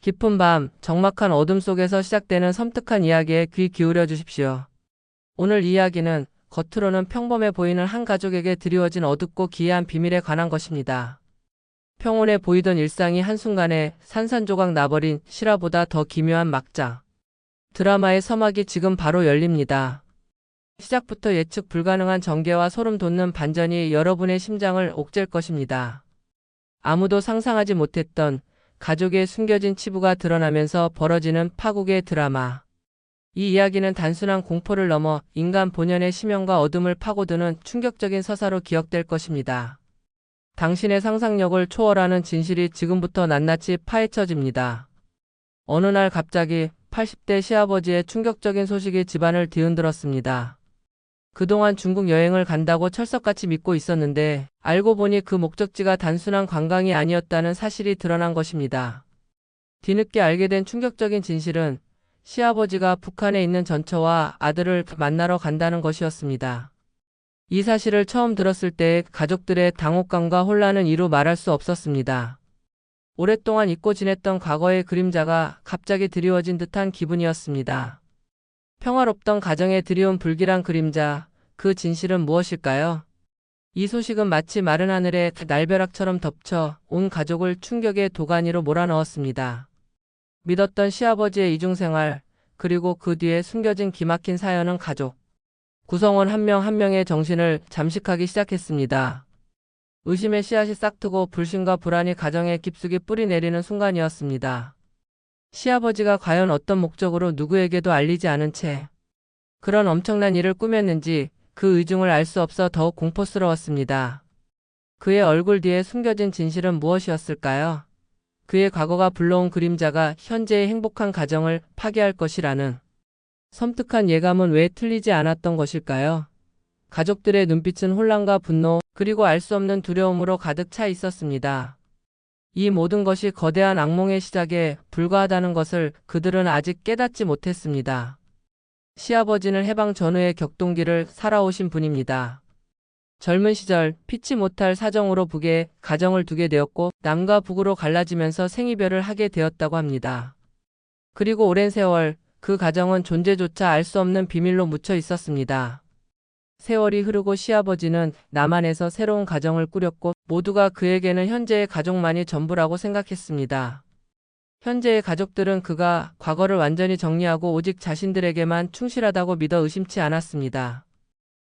깊은 밤, 적막한 어둠 속에서 시작되는 섬뜩한 이야기에 귀 기울여 주십시오. 오늘 이야기는 겉으로는 평범해 보이는 한 가족에게 드리워진 어둡고 기이한 비밀에 관한 것입니다. 평온해 보이던 일상이 한순간에 산산조각 나버린 실화보다 더 기묘한 막장. 드라마의 서막이 지금 바로 열립니다. 시작부터 예측 불가능한 전개와 소름 돋는 반전이 여러분의 심장을 옥죄일 것입니다. 아무도 상상하지 못했던 가족의 숨겨진 치부가 드러나면서 벌어지는 파국의 드라마. 이 이야기는 단순한 공포를 넘어 인간 본연의 심연과 어둠을 파고드는 충격적인 서사로 기억될 것입니다. 당신의 상상력을 초월하는 진실이 지금부터 낱낱이 파헤쳐집니다. 어느 날 갑자기 80대 시아버지의 충격적인 소식이 집안을 뒤흔들었습니다. 그동안 중국 여행을 간다고 철석같이 믿고 있었는데 알고 보니 그 목적지가 단순한 관광이 아니었다는 사실이 드러난 것입니다. 뒤늦게 알게 된 충격적인 진실은 시아버지가 북한에 있는 전처와 아들을 만나러 간다는 것이었습니다. 이 사실을 처음 들었을 때 가족들의 당혹감과 혼란은 이루 말할 수 없었습니다. 오랫동안 잊고 지냈던 과거의 그림자가 갑자기 드리워진 듯한 기분이었습니다. 평화롭던 가정에 드리운 불길한 그림자, 그 진실은 무엇일까요? 이 소식은 마치 마른 하늘에 날벼락처럼 덮쳐 온 가족을 충격의 도가니로 몰아넣었습니다. 믿었던 시아버지의 이중생활, 그리고 그 뒤에 숨겨진 기막힌 사연은 가족 구성원 한 명 한 명의 정신을 잠식하기 시작했습니다. 의심의 씨앗이 싹트고 불신과 불안이 가정에 깊숙이 뿌리 내리는 순간이었습니다. 시아버지가 과연 어떤 목적으로 누구에게도 알리지 않은 채 그런 엄청난 일을 꾸몄는지 그 의중을 알 수 없어 더욱 공포스러웠습니다. 그의 얼굴 뒤에 숨겨진 진실은 무엇이었을까요? 그의 과거가 불러온 그림자가 현재의 행복한 가정을 파괴할 것이라는 섬뜩한 예감은 왜 틀리지 않았던 것일까요? 가족들의 눈빛은 혼란과 분노, 그리고 알 수 없는 두려움으로 가득 차 있었습니다. 이 모든 것이 거대한 악몽의 시작에 불과하다는 것을 그들은 아직 깨닫지 못했습니다. 시아버지는 해방 전후의 격동기를 살아오신 분입니다. 젊은 시절 피치 못할 사정으로 북에 가정을 두게 되었고 남과 북으로 갈라지면서 생이별을 하게 되었다고 합니다. 그리고 오랜 세월 그 가정은 존재조차 알 수 없는 비밀로 묻혀 있었습니다. 세월이 흐르고 시아버지는 남한에서 새로운 가정을 꾸렸고 모두가 그에게는 현재의 가족만이 전부라고 생각했습니다. 현재의 가족들은 그가 과거를 완전히 정리하고 오직 자신들에게만 충실하다고 믿어 의심치 않았습니다.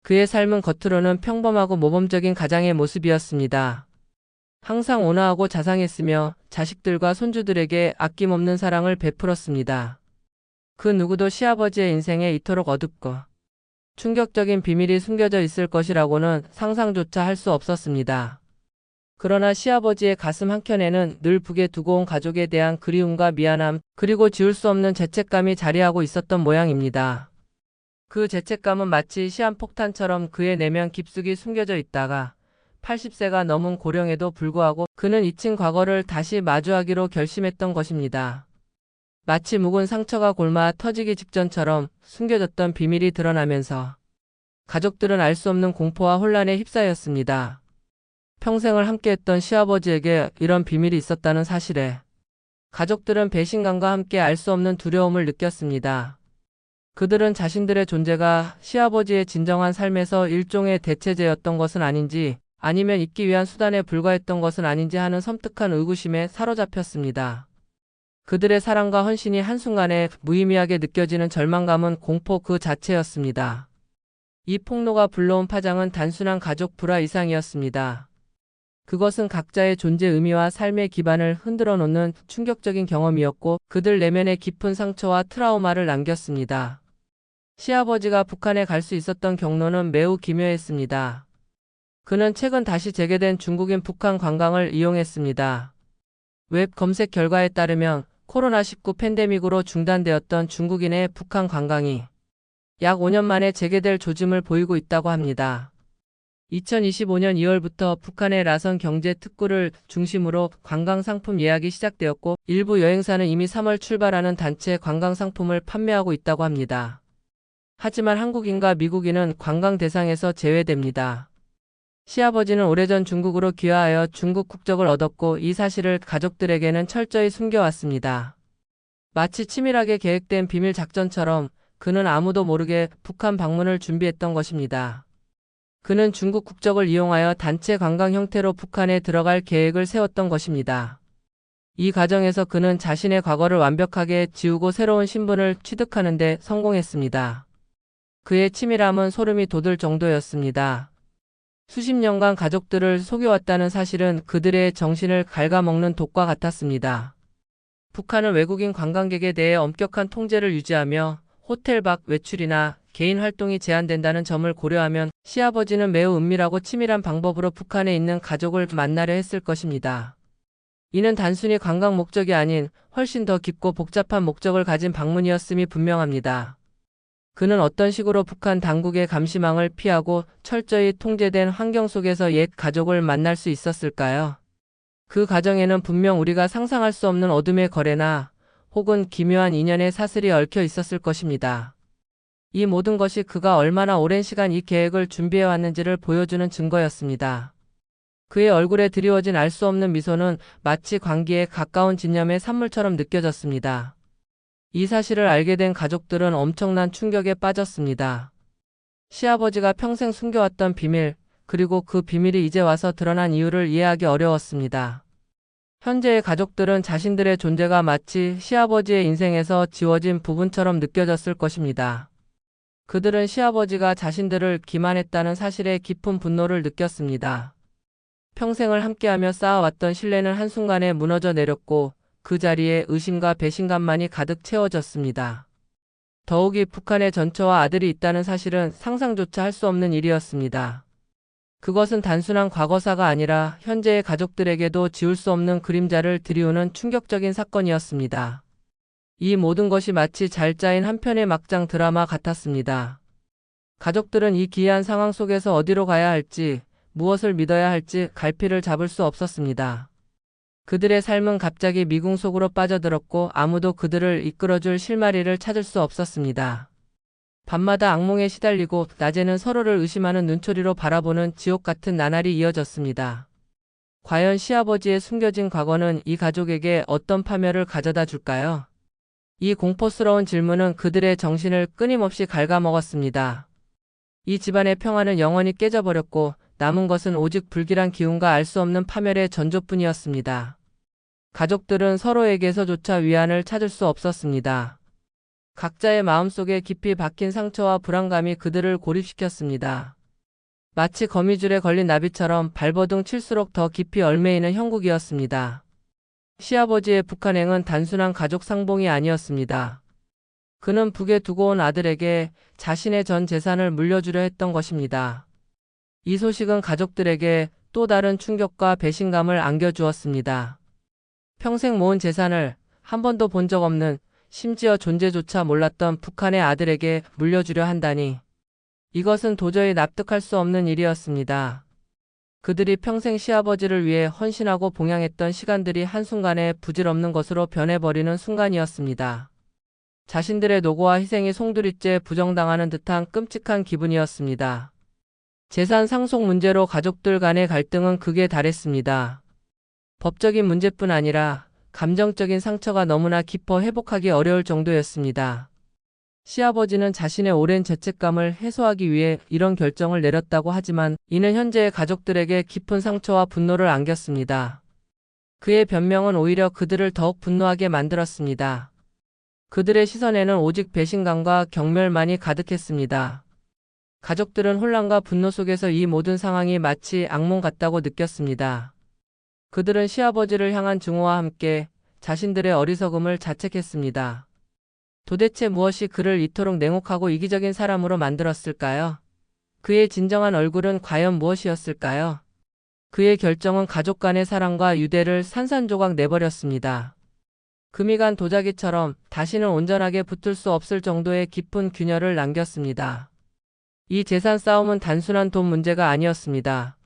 그의 삶은 겉으로는 평범하고 모범적인 가장의 모습이었습니다. 항상 온화하고 자상했으며 자식들과 손주들에게 아낌없는 사랑을 베풀었습니다. 그 누구도 시아버지의 인생에 이토록 어둡고 충격적인 비밀이 숨겨져 있을 것이라고는 상상조차 할 수 없었습니다. 그러나 시아버지의 가슴 한켠에는 늘 북에 두고 온 가족에 대한 그리움과 미안함, 그리고 지울 수 없는 죄책감이 자리하고 있었던 모양입니다. 그 죄책감은 마치 시한폭탄처럼 그의 내면 깊숙이 숨겨져 있다가 80세가 넘은 고령에도 불구하고 그는 잊힌 과거를 다시 마주하기로 결심했던 것입니다. 마치 묵은 상처가 골마 터지기 직전처럼 숨겨졌던 비밀이 드러나면서 가족들은 알 수 없는 공포와 혼란에 휩싸였습니다. 평생을 함께했던 시아버지에게 이런 비밀이 있었다는 사실에 가족들은 배신감과 함께 알 수 없는 두려움을 느꼈습니다. 그들은 자신들의 존재가 시아버지의 진정한 삶에서 일종의 대체제였던 것은 아닌지 아니면 잊기 위한 수단에 불과했던 것은 아닌지 하는 섬뜩한 의구심에 사로잡혔습니다. 그들의 사랑과 헌신이 한순간에 무의미하게 느껴지는 절망감은 공포 그 자체였습니다. 이 폭로가 불러온 파장은 단순한 가족 불화 이상이었습니다. 그것은 각자의 존재 의미와 삶의 기반을 흔들어 놓는 충격적인 경험이었고 그들 내면의 깊은 상처와 트라우마를 남겼습니다. 시아버지가 북한에 갈 수 있었던 경로는 매우 기묘했습니다. 그는 최근 다시 재개된 중국인 북한 관광을 이용했습니다. 웹 검색 결과에 따르면 코로나19 팬데믹으로 중단되었던 중국인의 북한 관광이 약 5년 만에 재개될 조짐을 보이고 있다고 합니다. 2025년 2월부터 북한의 라선 경제 특구를 중심으로 관광 상품 예약이 시작되었고 일부 여행사는 이미 3월 출발하는 단체 관광 상품을 판매하고 있다고 합니다. 하지만 한국인과 미국인은 관광 대상에서 제외됩니다. 시아버지는 오래전 중국으로 귀화하여 중국 국적을 얻었고 이 사실을 가족들에게는 철저히 숨겨왔습니다. 마치 치밀하게 계획된 비밀 작전처럼 그는 아무도 모르게 북한 방문을 준비했던 것입니다. 그는 중국 국적을 이용하여 단체 관광 형태로 북한에 들어갈 계획을 세웠던 것입니다. 이 과정에서 그는 자신의 과거를 완벽하게 지우고 새로운 신분을 취득하는 데 성공했습니다. 그의 치밀함은 소름이 돋을 정도였습니다. 수십 년간 가족들을 속여왔다는 사실은 그들의 정신을 갉아먹는 독과 같았습니다. 북한은 외국인 관광객에 대해 엄격한 통제를 유지하며 호텔 밖 외출이나 개인 활동이 제한된다는 점을 고려하면 시아버지는 매우 은밀하고 치밀한 방법으로 북한에 있는 가족을 만나려 했을 것입니다. 이는 단순히 관광 목적이 아닌 훨씬 더 깊고 복잡한 목적을 가진 방문이었음이 분명합니다. 그는 어떤 식으로 북한 당국의 감시망을 피하고 철저히 통제된 환경 속에서 옛 가족을 만날 수 있었을까요? 그 과정에는 분명 우리가 상상할 수 없는 어둠의 거래나 혹은 기묘한 인연의 사슬이 얽혀 있었을 것입니다. 이 모든 것이 그가 얼마나 오랜 시간 이 계획을 준비해왔는지를 보여주는 증거였습니다. 그의 얼굴에 드리워진 알 수 없는 미소는 마치 광기에 가까운 진념의 산물처럼 느껴졌습니다. 이 사실을 알게 된 가족들은 엄청난 충격에 빠졌습니다. 시아버지가 평생 숨겨왔던 비밀, 그리고 그 비밀이 이제 와서 드러난 이유를 이해하기 어려웠습니다. 현재의 가족들은 자신들의 존재가 마치 시아버지의 인생에서 지워진 부분처럼 느껴졌을 것입니다. 그들은 시아버지가 자신들을 기만했다는 사실에 깊은 분노를 느꼈습니다. 평생을 함께하며 쌓아왔던 신뢰는 한순간에 무너져 내렸고 그 자리에 의심과 배신감만이 가득 채워졌습니다. 더욱이 북한에 전처와 아들이 있다는 사실은 상상조차 할 수 없는 일이었습니다. 그것은 단순한 과거사가 아니라 현재의 가족들에게도 지울 수 없는 그림자를 들이우는 충격적인 사건이었습니다. 이 모든 것이 마치 잘 짜인 한 편의 막장 드라마 같았습니다. 가족들은 이 기이한 상황 속에서 어디로 가야 할지, 무엇을 믿어야 할지 갈피를 잡을 수 없었습니다. 그들의 삶은 갑자기 미궁 속으로 빠져들었고 아무도 그들을 이끌어줄 실마리를 찾을 수 없었습니다. 밤마다 악몽에 시달리고 낮에는 서로를 의심하는 눈초리로 바라보는 지옥 같은 나날이 이어졌습니다. 과연 시아버지의 숨겨진 과거는 이 가족에게 어떤 파멸을 가져다 줄까요? 이 공포스러운 질문은 그들의 정신을 끊임없이 갉아먹었습니다. 이 집안의 평화는 영원히 깨져버렸고 남은 것은 오직 불길한 기운과 알 수 없는 파멸의 전조뿐이었습니다. 가족들은 서로에게서조차 위안을 찾을 수 없었습니다. 각자의 마음속에 깊이 박힌 상처와 불안감이 그들을 고립시켰습니다. 마치 거미줄에 걸린 나비처럼 발버둥 칠수록 더 깊이 얽매이는 형국이었습니다. 시아버지의 북한행은 단순한 가족 상봉이 아니었습니다. 그는 북에 두고 온 아들에게 자신의 전 재산을 물려주려 했던 것입니다. 이 소식은 가족들에게 또 다른 충격과 배신감을 안겨주었습니다. 평생 모은 재산을 한 번도 본 적 없는, 심지어 존재조차 몰랐던 북한의 아들에게 물려주려 한다니. 이것은 도저히 납득할 수 없는 일이었습니다. 그들이 평생 시아버지를 위해 헌신하고 봉양했던 시간들이 한순간에 부질없는 것으로 변해버리는 순간이었습니다. 자신들의 노고와 희생이 송두리째 부정당하는 듯한 끔찍한 기분이었습니다. 재산 상속 문제로 가족들 간의 갈등은 극에 달했습니다. 법적인 문제뿐 아니라 감정적인 상처가 너무나 깊어 회복하기 어려울 정도였습니다. 시아버지는 자신의 오랜 죄책감을 해소하기 위해 이런 결정을 내렸다고 하지만 이는 현재의 가족들에게 깊은 상처와 분노를 안겼습니다. 그의 변명은 오히려 그들을 더욱 분노하게 만들었습니다. 그들의 시선에는 오직 배신감과 경멸만이 가득했습니다. 가족들은 혼란과 분노 속에서 이 모든 상황이 마치 악몽 같다고 느꼈습니다. 그들은 시아버지를 향한 증오와 함께 자신들의 어리석음을 자책했습니다. 도대체 무엇이 그를 이토록 냉혹하고 이기적인 사람으로 만들었을까요? 그의 진정한 얼굴은 과연 무엇이었을까요? 그의 결정은 가족 간의 사랑과 유대를 산산조각 내버렸습니다. 금이 간 도자기처럼 다시는 온전하게 붙을 수 없을 정도의 깊은 균열을 남겼습니다. 이 재산 싸움은 단순한 돈 문제가 아니었습니다.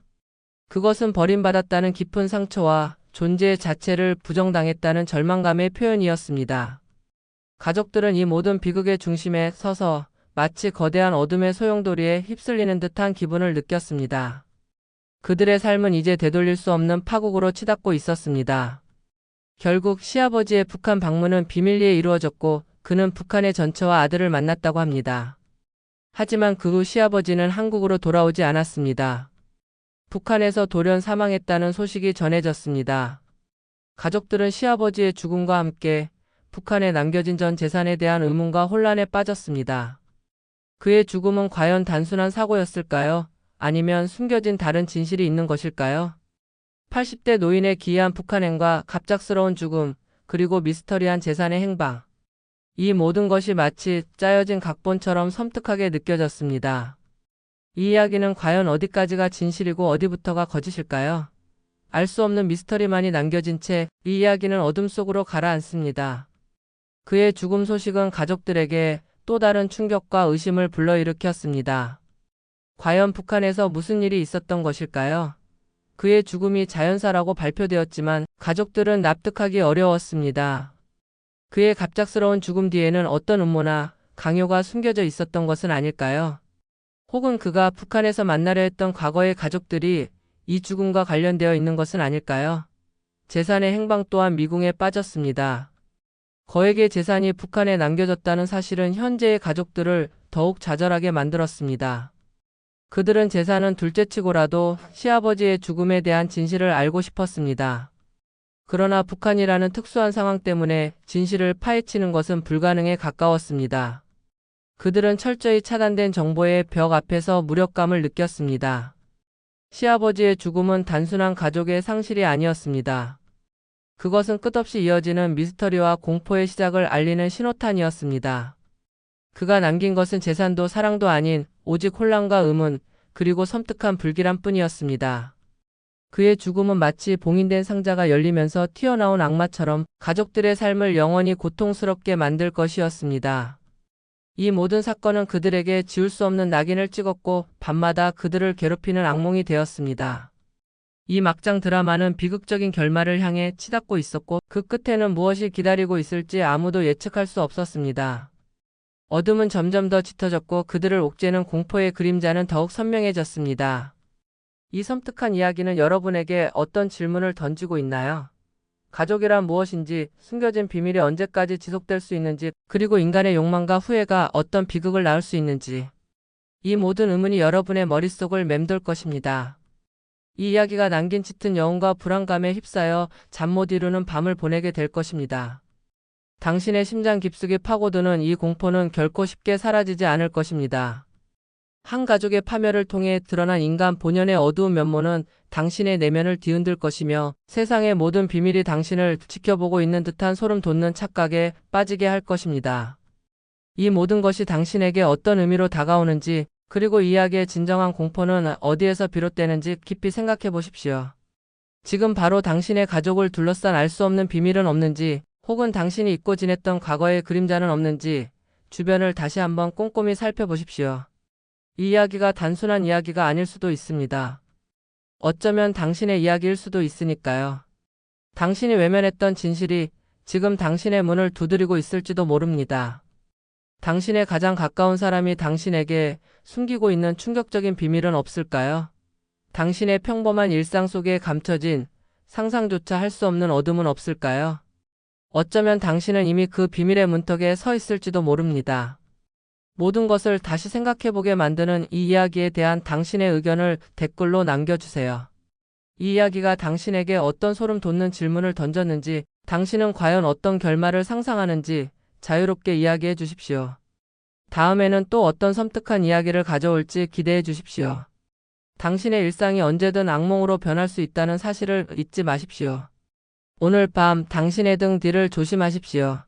그것은 버림받았다는 깊은 상처와 존재 자체를 부정당했다는 절망감의 표현이었습니다. 가족들은 이 모든 비극의 중심에 서서 마치 거대한 어둠의 소용돌이에 휩쓸리는 듯한 기분을 느꼈습니다. 그들의 삶은 이제 되돌릴 수 없는 파국으로 치닫고 있었습니다. 결국 시아버지의 북한 방문은 비밀리에 이루어졌고 그는 북한의 전처와 아들을 만났다고 합니다. 하지만 그 후 시아버지는 한국으로 돌아오지 않았습니다. 북한에서 돌연 사망했다는 소식이 전해졌습니다. 가족들은 시아버지의 죽음과 함께 북한에 남겨진 전 재산에 대한 의문과 혼란에 빠졌습니다. 그의 죽음은 과연 단순한 사고였을까요? 아니면 숨겨진 다른 진실이 있는 것일까요? 80대 노인의 기이한 북한행과 갑작스러운 죽음, 그리고 미스터리한 재산의 행방. 이 모든 것이 마치 짜여진 각본처럼 섬뜩하게 느껴졌습니다. 이 이야기는 과연 어디까지가 진실이고 어디부터가 거짓일까요? 알 수 없는 미스터리만이 남겨진 채 이 이야기는 어둠 속으로 가라앉습니다. 그의 죽음 소식은 가족들에게 또 다른 충격과 의심을 불러일으켰습니다. 과연 북한에서 무슨 일이 있었던 것일까요? 그의 죽음이 자연사라고 발표되었지만 가족들은 납득하기 어려웠습니다. 그의 갑작스러운 죽음 뒤에는 어떤 음모나 강요가 숨겨져 있었던 것은 아닐까요? 혹은 그가 북한에서 만나려 했던 과거의 가족들이 이 죽음과 관련되어 있는 것은 아닐까요? 재산의 행방 또한 미궁에 빠졌습니다. 거액의 재산이 북한에 남겨졌다는 사실은 현재의 가족들을 더욱 좌절하게 만들었습니다. 그들은 재산은 둘째치고라도 시아버지의 죽음에 대한 진실을 알고 싶었습니다. 그러나 북한이라는 특수한 상황 때문에 진실을 파헤치는 것은 불가능에 가까웠습니다. 그들은 철저히 차단된 정보의 벽 앞에서 무력감을 느꼈습니다. 시아버지의 죽음은 단순한 가족의 상실이 아니었습니다. 그것은 끝없이 이어지는 미스터리와 공포의 시작을 알리는 신호탄이었습니다. 그가 남긴 것은 재산도 사랑도 아닌 오직 혼란과 의문, 그리고 섬뜩한 불길함 뿐이었습니다. 그의 죽음은 마치 봉인된 상자가 열리면서 튀어나온 악마처럼 가족들의 삶을 영원히 고통스럽게 만들 것이었습니다. 이 모든 사건은 그들에게 지울 수 없는 낙인을 찍었고 밤마다 그들을 괴롭히는 악몽이 되었습니다. 이 막장 드라마는 비극적인 결말을 향해 치닫고 있었고 그 끝에는 무엇이 기다리고 있을지 아무도 예측할 수 없었습니다. 어둠은 점점 더 짙어졌고 그들을 옥죄는 공포의 그림자는 더욱 선명해졌습니다. 이 섬뜩한 이야기는 여러분에게 어떤 질문을 던지고 있나요? 가족이란 무엇인지, 숨겨진 비밀이 언제까지 지속될 수 있는지, 그리고 인간의 욕망과 후회가 어떤 비극을 낳을 수 있는지. 이 모든 의문이 여러분의 머릿속을 맴돌 것입니다. 이 이야기가 남긴 짙은 여운과 불안감에 휩싸여 잠 못 이루는 밤을 보내게 될 것입니다. 당신의 심장 깊숙이 파고드는 이 공포는 결코 쉽게 사라지지 않을 것입니다. 한 가족의 파멸을 통해 드러난 인간 본연의 어두운 면모는 당신의 내면을 뒤흔들 것이며 세상의 모든 비밀이 당신을 지켜보고 있는 듯한 소름 돋는 착각에 빠지게 할 것입니다. 이 모든 것이 당신에게 어떤 의미로 다가오는지, 그리고 이 이야기의 진정한 공포는 어디에서 비롯되는지 깊이 생각해 보십시오. 지금 바로 당신의 가족을 둘러싼 알 수 없는 비밀은 없는지, 혹은 당신이 잊고 지냈던 과거의 그림자는 없는지 주변을 다시 한번 꼼꼼히 살펴보십시오. 이 이야기가 단순한 이야기가 아닐 수도 있습니다. 어쩌면 당신의 이야기일 수도 있으니까요. 당신이 외면했던 진실이 지금 당신의 문을 두드리고 있을지도 모릅니다. 당신의 가장 가까운 사람이 당신에게 숨기고 있는 충격적인 비밀은 없을까요? 당신의 평범한 일상 속에 감춰진 상상조차 할 수 없는 어둠은 없을까요? 어쩌면 당신은 이미 그 비밀의 문턱에 서 있을지도 모릅니다. 모든 것을 다시 생각해보게 만드는 이 이야기에 대한 당신의 의견을 댓글로 남겨주세요. 이 이야기가 당신에게 어떤 소름 돋는 질문을 던졌는지, 당신은 과연 어떤 결말을 상상하는지 자유롭게 이야기해 주십시오. 다음에는 또 어떤 섬뜩한 이야기를 가져올지 기대해 주십시오. 당신의 일상이 언제든 악몽으로 변할 수 있다는 사실을 잊지 마십시오. 오늘 밤 당신의 등 뒤를 조심하십시오.